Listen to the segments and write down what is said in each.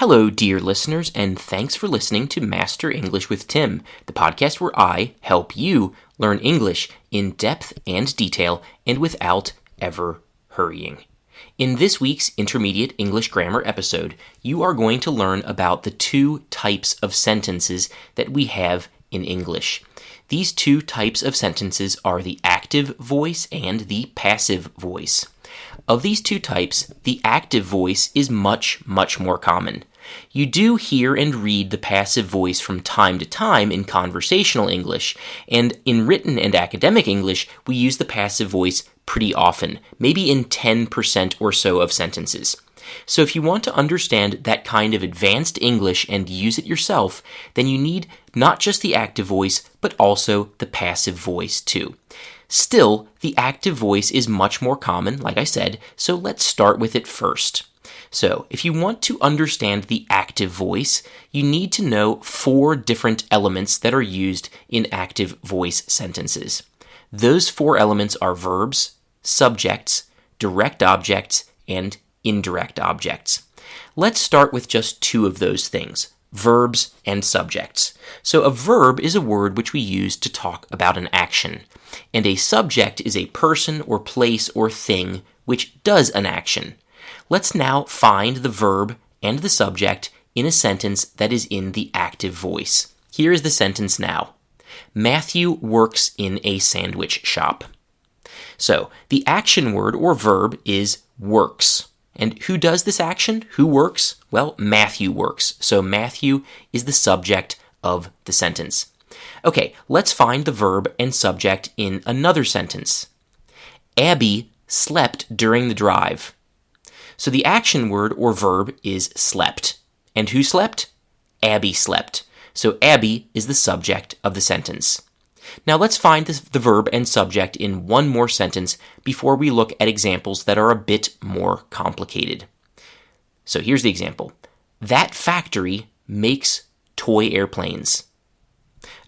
Hello, dear listeners, and thanks for listening to Master English with Tim, the podcast where I help you learn English in depth and detail and without ever hurrying. In this week's Intermediate English Grammar episode, you are going to learn about the two types of sentences that we have in English. These two types of sentences are the active voice and the passive voice. Of these two types, the active voice is much more common. You do hear and read the passive voice from time to time in conversational English, and in written and academic English, we use the passive voice pretty often, maybe in 10% or so of sentences. So if you want to understand that kind of advanced English and use it yourself, then you need not just the active voice, but also the passive voice too. Still, the active voice is much more common, like I said, so let's start with it first. So, if you want to understand the active voice, you need to know 4 different elements that are used in active voice sentences. Those 4 elements are verbs, subjects, direct objects, and indirect objects. Let's start with just 2 of those things, verbs and subjects. So a verb is a word which we use to talk about an action, and a subject is a person or place or thing which does an action. Let's now find the verb and the subject in a sentence that is in the active voice. Here is the sentence now. Matthew works in a sandwich shop. So the action word or verb is works. And who does this action? Who works? Well, Matthew works. So Matthew is the subject of the sentence. Okay, let's find the verb and subject in another sentence. Abby slept during the drive. So the action word or verb is slept. And who slept? Abby slept. So Abby is the subject of the sentence. Now let's find the verb and subject in one more sentence before we look at examples that are a bit more complicated. So here's the example. That factory makes toy airplanes.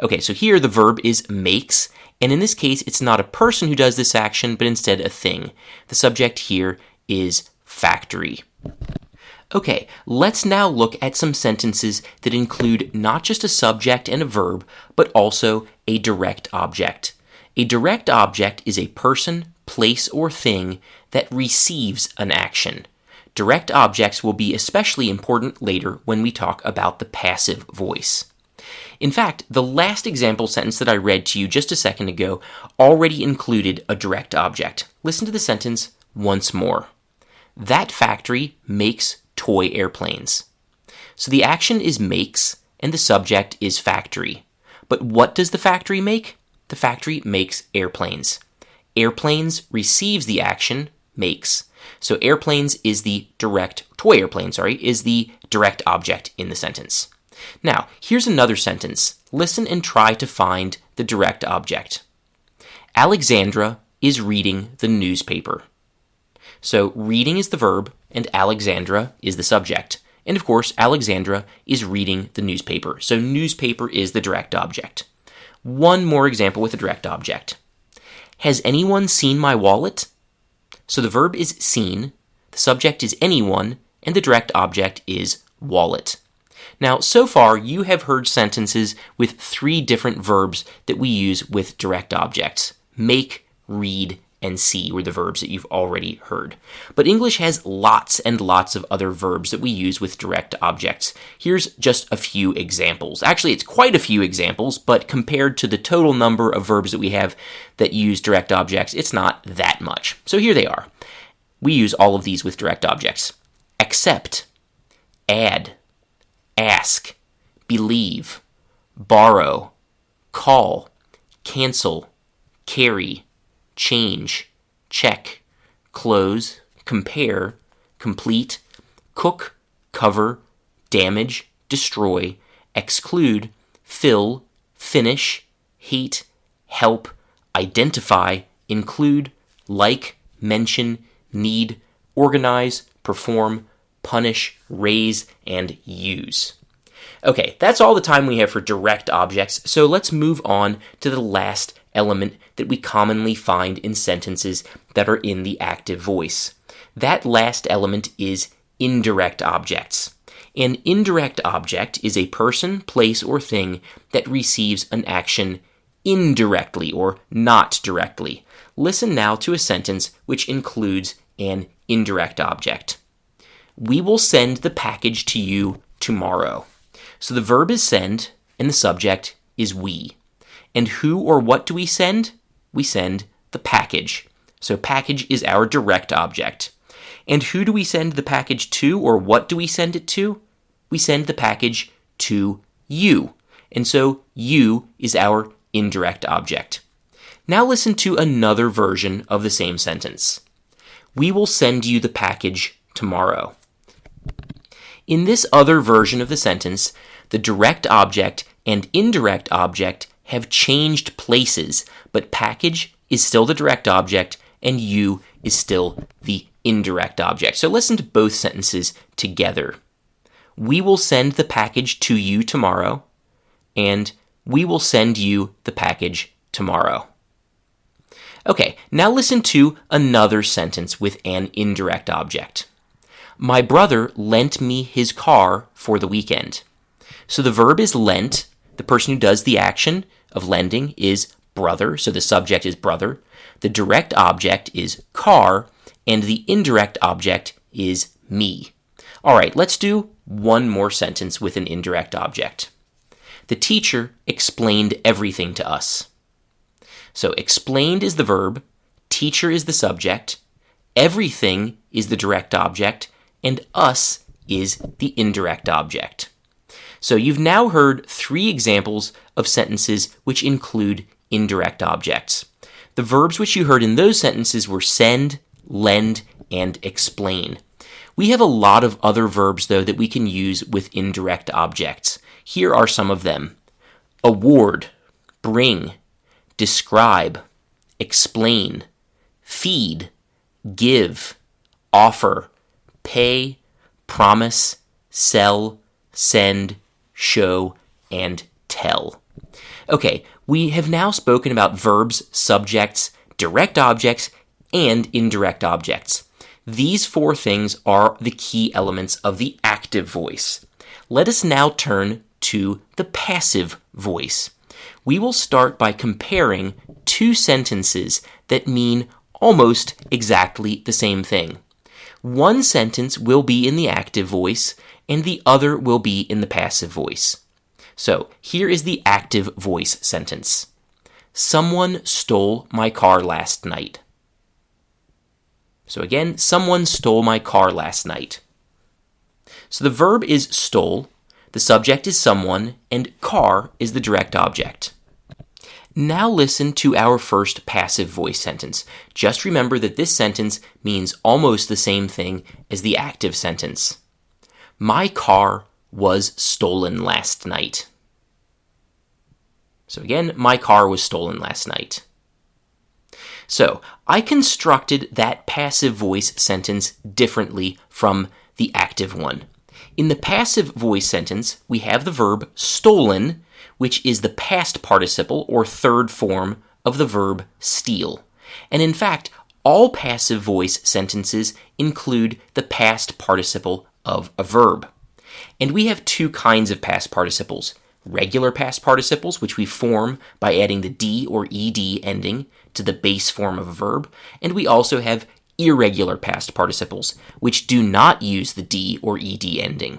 Okay, so here the verb is makes, and in this case it's not a person who does this action, but instead a thing. The subject here is factory. Okay, let's now look at some sentences that include not just a subject and a verb, but also a direct object. A direct object is a person, place, or thing that receives an action. Direct objects will be especially important later when we talk about the passive voice. In fact, the last example sentence that I read to you just a second ago already included a direct object. Listen to the sentence once more. That factory makes toy airplanes. So the action is makes, and the subject is factory. But what does the factory make? The factory makes airplanes. Airplanes receives the action, makes. So airplanes is the direct, toy airplane, is the direct object in the sentence. Now, here's another sentence. Listen and try to find the direct object. Alexandra is reading the newspaper. So reading is the verb, and Alexandra is the subject. And of course, Alexandra is reading the newspaper. So newspaper is the direct object. One more example with a direct object. Has anyone seen my wallet? So the verb is seen, the subject is anyone, and the direct object is wallet. Now, so far, you have heard sentences with 3 different verbs that we use with direct objects. Make, read, and see were the verbs that you've already heard. But English has lots and lots of other verbs that we use with direct objects. Here's just a few examples. Actually, it's quite a few examples, but compared to the total number of verbs that we have that use direct objects, it's not that much. So here they are. We use all of these with direct objects. Accept, add, ask, believe, borrow, call, cancel, carry, change, check, close, compare, complete, cook, cover, damage, destroy, exclude, fill, finish, hate, help, identify, include, like, mention, need, organize, perform, punish, raise, and use. Okay, that's all the time we have for direct objects, so let's move on to the last element that we commonly find in sentences that are in the active voice. That last element is indirect objects. An indirect object is a person, place, or thing that receives an action indirectly or not directly. Listen now to a sentence which includes an indirect object. We will send the package to you tomorrow. So the verb is send, and the subject is we. And who or what do we send? We send the package. So package is our direct object. And who do we send the package to, or what do we send it to? We send the package to you. And so you is our indirect object. Now listen to another version of the same sentence. We will send you the package tomorrow. In this other version of the sentence, the direct object and indirect object have changed places, but package is still the direct object and you is still the indirect object. So listen to both sentences together. We will send the package to you tomorrow, and we will send you the package tomorrow. Okay, now listen to another sentence with an indirect object. My brother lent me his car for the weekend. So the verb is lent. The person who does the action of lending is brother, so the subject is brother. The direct object is car, and the indirect object is me. All right, let's do one more sentence with an indirect object. The teacher explained everything to us. So explained is the verb, teacher is the subject, everything is the direct object, and us is the indirect object. So you've now heard 3 examples of sentences which include indirect objects. The verbs which you heard in those sentences were send, lend, and explain. We have a lot of other verbs, though, that we can use with indirect objects. Here are some of them. Award, bring, describe, explain, feed, give, offer, pay, promise, sell, send, show, and tell. Okay, we have now spoken about verbs, subjects, direct objects, and indirect objects. These 4 things are the key elements of the active voice. Let us now turn to the passive voice. We will start by comparing 2 sentences that mean almost exactly the same thing. One sentence will be in the active voice, and the other will be in the passive voice. So, here is the active voice sentence. Someone stole my car last night. So again, someone stole my car last night. So the verb is stole, the subject is someone, and car is the direct object. Now listen to our first passive voice sentence. Just remember that this sentence means almost the same thing as the active sentence. My car was stolen last night. So again, my car was stolen last night. So I constructed that passive voice sentence differently from the active one. In the passive voice sentence, we have the verb stolen, which is the past participle or third form of the verb steal. And in fact, all passive voice sentences include the past participle of a verb. And we have 2 kinds of past participles. Regular past participles, which we form by adding the D or ED ending to the base form of a verb, and we also have irregular past participles, which do not use the D or ED ending.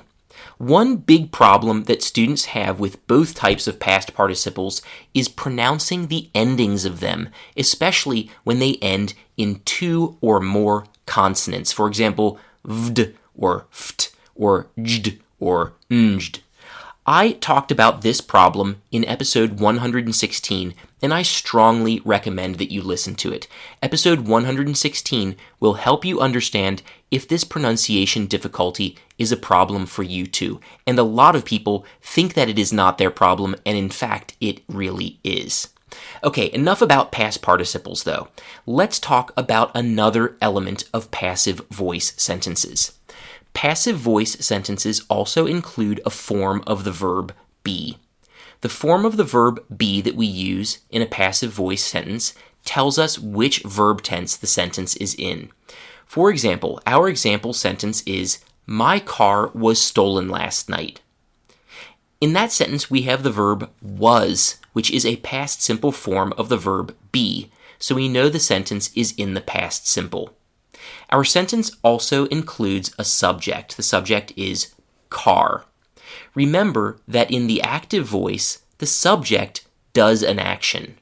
One big problem that students have with both types of past participles is pronouncing the endings of them, especially when they end in 2 or more consonants. For example, vd or ft or jd or njd. I talked about this problem in episode 116, and I strongly recommend that you listen to it. Episode 116 will help you understand if this pronunciation difficulty is a problem for you too. And a lot of people think that it is not their problem, and in fact, it really is. Okay, enough about past participles though. Let's talk about another element of passive voice sentences. Passive voice sentences also include a form of the verb be. The form of the verb be that we use in a passive voice sentence tells us which verb tense the sentence is in. For example, our example sentence is, My car was stolen last night. In that sentence, we have the verb was, which is a past simple form of the verb be, so we know the sentence is in the past simple. Our sentence also includes a subject. The subject is car. Remember that in the active voice, the subject does an action.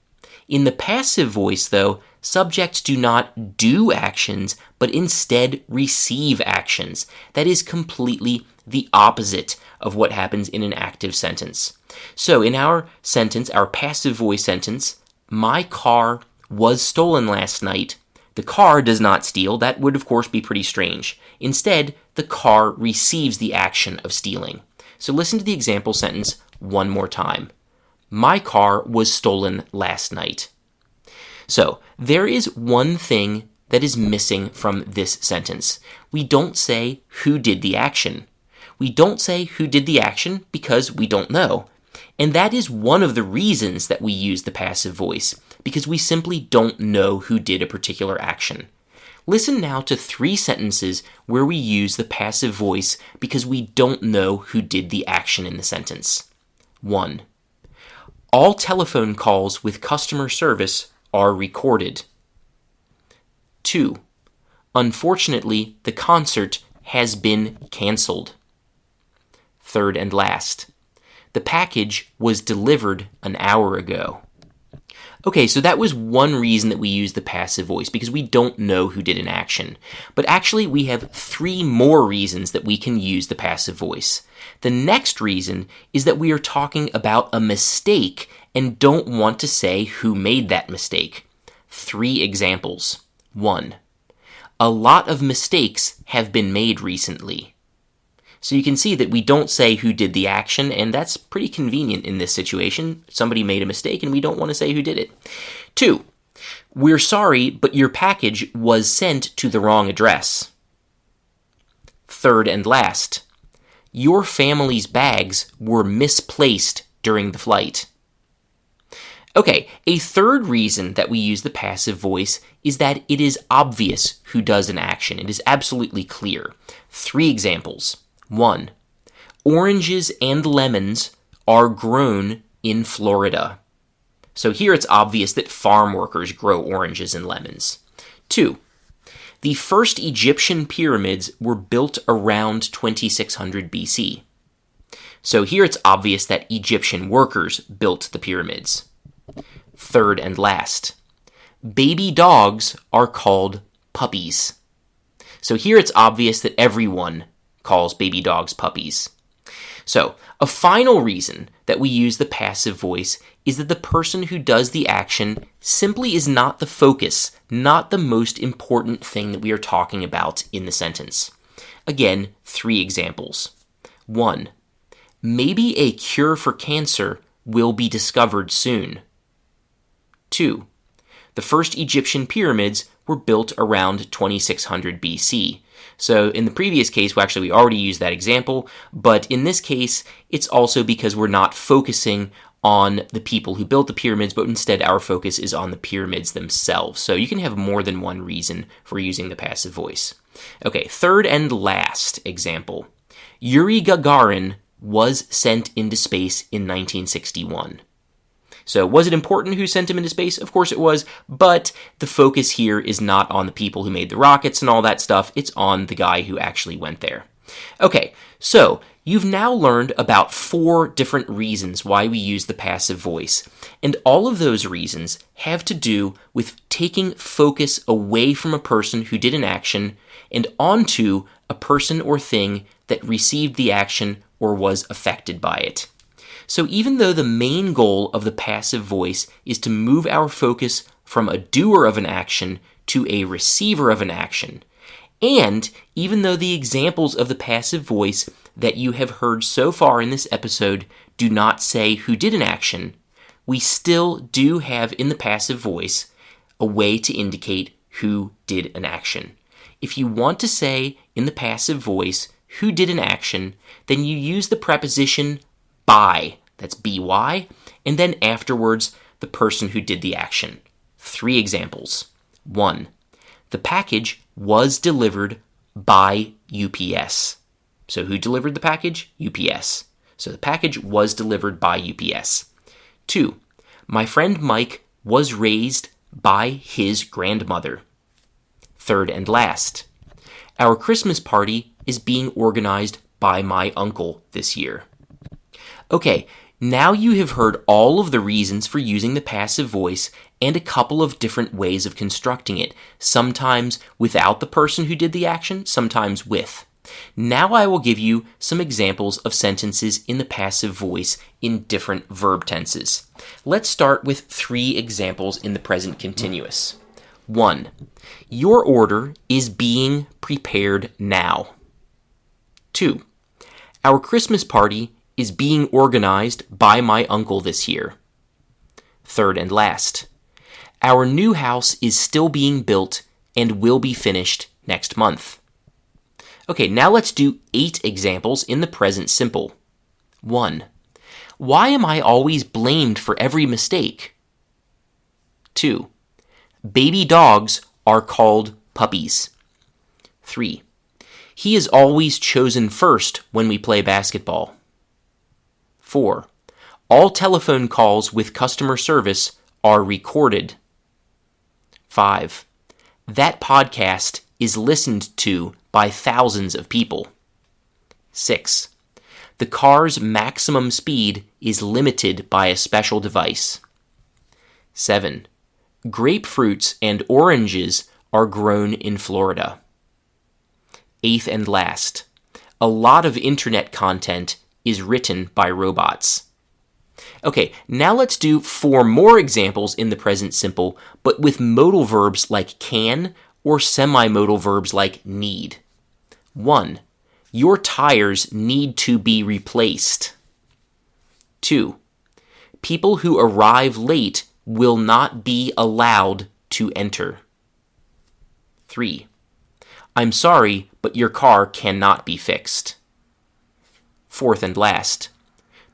In the passive voice, though, subjects do not do actions, but instead receive actions. That is completely the opposite of what happens in an active sentence. So in our sentence, our passive voice sentence, my car was stolen last night. The car does not steal. That would, of course, be pretty strange. Instead, the car receives the action of stealing. So listen to the example sentence one more time. My car was stolen last night. So there is one thing that is missing from this sentence. We don't say who did the action. We don't say who did the action because we don't know. And that is one of the reasons that we use the passive voice, because we simply don't know who did a particular action. Listen now to 3 sentences where we use the passive voice because we don't know who did the action in the sentence. 1. All telephone calls with customer service are recorded. 2. Unfortunately, the concert has been canceled. 3rd and last. The package was delivered an hour ago. Okay, so that was one reason that we use the passive voice, because we don't know who did an action. But actually, we have 3 more reasons that we can use the passive voice. The next reason is that we are talking about a mistake and don't want to say who made that mistake. 3 examples. 1. A lot of mistakes have been made recently. So you can see that we don't say who did the action, and that's pretty convenient in this situation. Somebody made a mistake, and we don't want to say who did it. 2, we're sorry, but your package was sent to the wrong address. 3rd and last, your family's bags were misplaced during the flight. Okay, a 3rd reason that we use the passive voice is that it is obvious who does an action. It is absolutely clear. 3 examples. 1. Oranges and lemons are grown in Florida. So here it's obvious that farm workers grow oranges and lemons. 2. The first Egyptian pyramids were built around 2600 BC. So here it's obvious that Egyptian workers built the pyramids. 3rd and last. Baby dogs are called puppies. So here it's obvious that everyone calls baby dogs puppies. So, a final reason that we use the passive voice is that the person who does the action simply is not the focus, not the most important thing that we are talking about in the sentence. Again, 3 examples. 1. Maybe a cure for cancer will be discovered soon. 2. The first Egyptian pyramids were built around 2600 BC. So in the previous case, we already used that example, but in this case, it's also because we're not focusing on the people who built the pyramids, but instead our focus is on the pyramids themselves. So you can have more than one reason for using the passive voice. Okay, 3rd and last example. Yuri Gagarin was sent into space in 1961. So was it important who sent him into space? Of course it was, but the focus here is not on the people who made the rockets and all that stuff. It's on the guy who actually went there. Okay, so you've now learned about 4 different reasons why we use the passive voice. And all of those reasons have to do with taking focus away from a person who did an action and onto a person or thing that received the action or was affected by it. So even though the main goal of the passive voice is to move our focus from a doer of an action to a receiver of an action, and even though the examples of the passive voice that you have heard so far in this episode do not say who did an action, we still do have in the passive voice a way to indicate who did an action. If you want to say in the passive voice who did an action, then you use the preposition by, that's by, and then afterwards, the person who did the action. 3 examples. 1. The package was delivered by UPS. So who delivered the package? UPS. So the package was delivered by UPS. 2. My friend Mike was raised by his grandmother. Third and last. Our Christmas party is being organized by my uncle this year. Okay, now you have heard all of the reasons for using the passive voice and a couple of different ways of constructing it, sometimes without the person who did the action, sometimes with. Now I will give you some examples of sentences in the passive voice in different verb tenses. Let's start with 3 examples in the present continuous. 1. Your order is being prepared now. 2. Our Christmas party is being organized by my uncle this year. Third and last. Our new house is still being built and will be finished next month. Okay, now let's do 8 examples in the present simple. 1. Why am I always blamed for every mistake? 2. Baby dogs are called puppies. 3. He is always chosen first when we play basketball. 4. All telephone calls with customer service are recorded. 5. That podcast is listened to by thousands of people. 6. The car's maximum speed is limited by a special device. 7. Grapefruits and oranges are grown in Florida. 8th and last. A lot of internet content is written by robots. Okay, now let's do 4 more examples in the present simple, but with modal verbs like can or semi-modal verbs like need. 1. Your tires need to be replaced. 2. People who arrive late will not be allowed to enter. 3. I'm sorry, but your car cannot be fixed. 4th and last.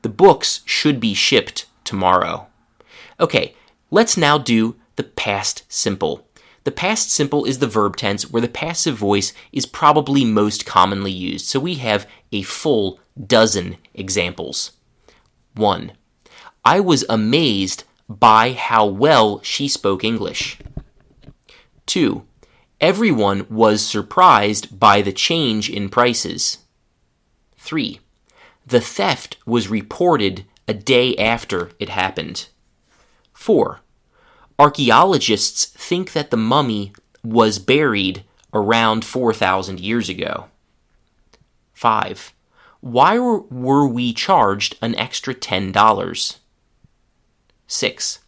The books should be shipped tomorrow. Okay, let's now do the past simple. The past simple is the verb tense where the passive voice is probably most commonly used, so we have a full dozen examples. 1. I was amazed by how well she spoke English. 2. Everyone was surprised by the change in prices. 3. The theft was reported a day after it happened. 4. Archaeologists think that the mummy was buried around 4,000 years ago. 5. Why were we charged an extra $10? 6.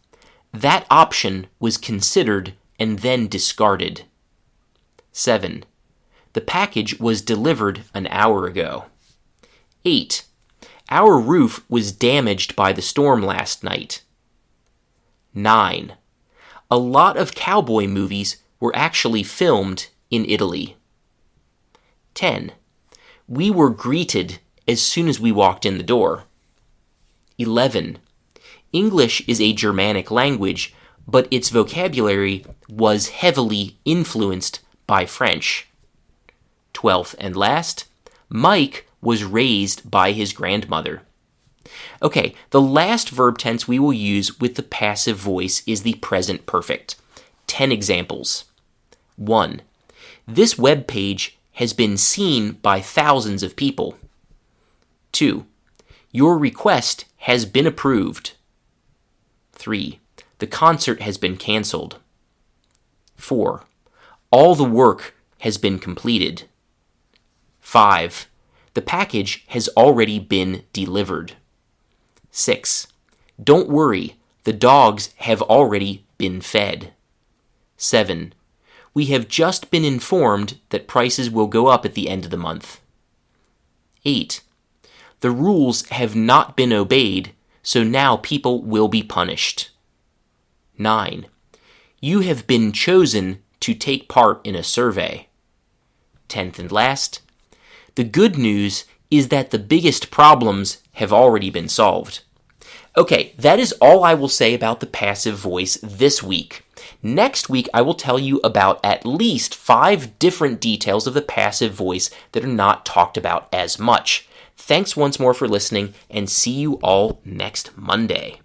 That option was considered and then discarded. 7. The package was delivered an hour ago. 8. Our roof was damaged by the storm last night. 9. A lot of cowboy movies were actually filmed in Italy. 10. We were greeted as soon as we walked in the door. 11. English is a Germanic language, but its vocabulary was heavily influenced by French. 12th and last, Mike was raised by his grandmother. Okay, the last verb tense we will use with the passive voice is the present perfect. 10 examples. 1. This web page has been seen by thousands of people. 2. Your request has been approved. 3. The concert has been canceled. 4. All the work has been completed. 5. The package has already been delivered. 6. Don't worry, the dogs have already been fed. 7. We have just been informed that prices will go up at the end of the month. 8. The rules have not been obeyed, so now people will be punished. 9. You have been chosen to take part in a survey. 10th and last, the good news is that the biggest problems have already been solved. Okay, that is all I will say about the passive voice this week. Next week, I will tell you about at least 5 different details of the passive voice that are not talked about as much. Thanks once more for listening, and see you all next Monday.